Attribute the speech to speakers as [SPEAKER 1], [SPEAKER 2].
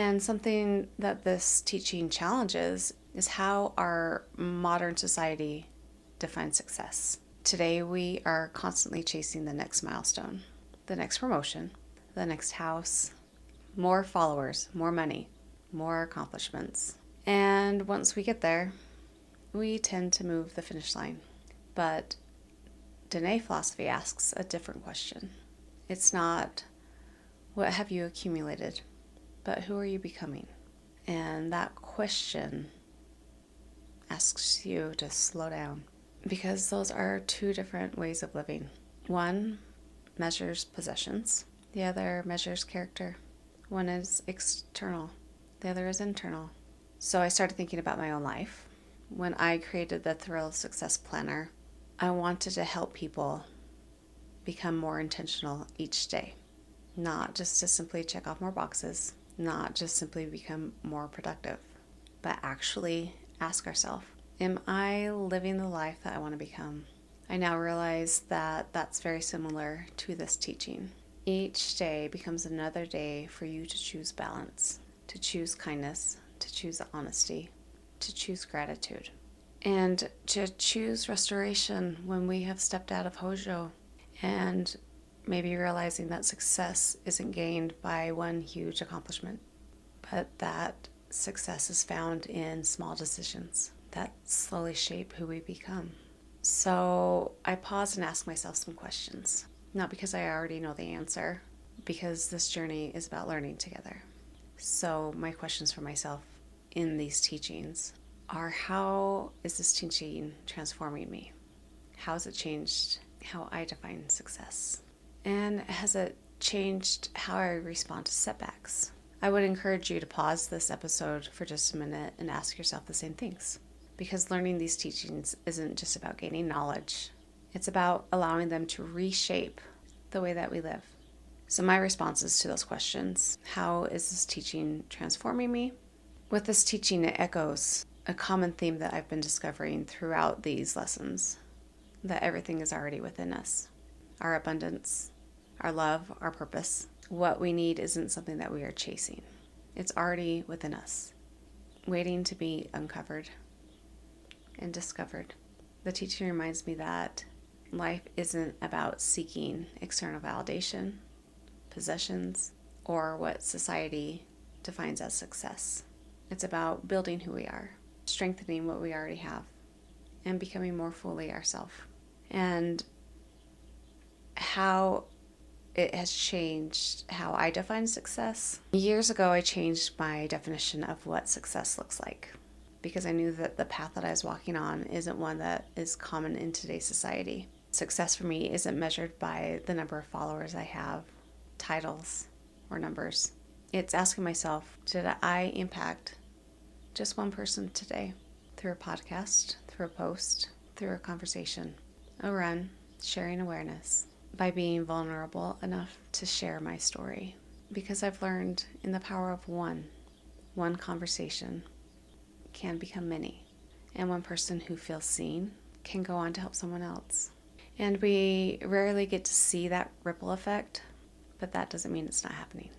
[SPEAKER 1] And something that this teaching challenges is how our modern society defines success. Today, we are constantly chasing the next milestone, the next promotion, the next house, more followers, more money, more accomplishments. And once we get there, we tend to move the finish line. But Dene philosophy asks a different question. It's not, what have you accumulated, but who are you becoming? And that question asks you to slow down, because those are two different ways of living. One measures possessions, the other measures character. One is external, the other is internal. So I started thinking about my own life. When I created the Thrill of Success Planner, I wanted to help people become more intentional each day. Not just to simply check off more boxes, not just simply become more productive, but actually ask ourselves, am I living the life that I want to become? I now realize that that's very similar to this teaching. Each day becomes another day for you to choose balance, to choose kindness, to choose honesty, to choose gratitude, and to choose restoration when we have stepped out of Hojo, and maybe realizing that success isn't gained by one huge accomplishment, but that success is found in small decisions that slowly shape who we become. So I pause and ask myself some questions, not because I already know the answer, because this journey is about learning together. So my questions for myself in these teachings are, how is this teaching transforming me? How has it changed how I define success? And has it changed how I respond to setbacks? I would encourage you to pause this episode for just a minute and ask yourself the same things, because learning these teachings isn't just about gaining knowledge. It's about allowing them to reshape the way that we live. So my responses to those questions: how is this teaching transforming me? With this teaching, it echoes a common theme that I've been discovering throughout these lessons, that everything is already within us. Our abundance, our love, our purpose. What we need isn't something that we are chasing. It's already within us, waiting to be uncovered and discovered. The teaching reminds me that life isn't about seeking external validation, possessions, or what society defines as success. It's about building who we are, strengthening what we already have, and becoming more fully ourselves. And how it has changed how I define success. Years ago, I changed my definition of what success looks like, because I knew that the path that I was walking on isn't one that is common in today's society. Success for me isn't measured by the number of followers I have, titles, or numbers. It's asking myself, did I impact just one person today? Through a podcast, through a post, through a conversation, a run, sharing awareness, by being vulnerable enough to share my story. Because I've learned in the power of one conversation can become many. And one person who feels seen can go on to help someone else. And we rarely get to see that ripple effect, but that doesn't mean it's not happening.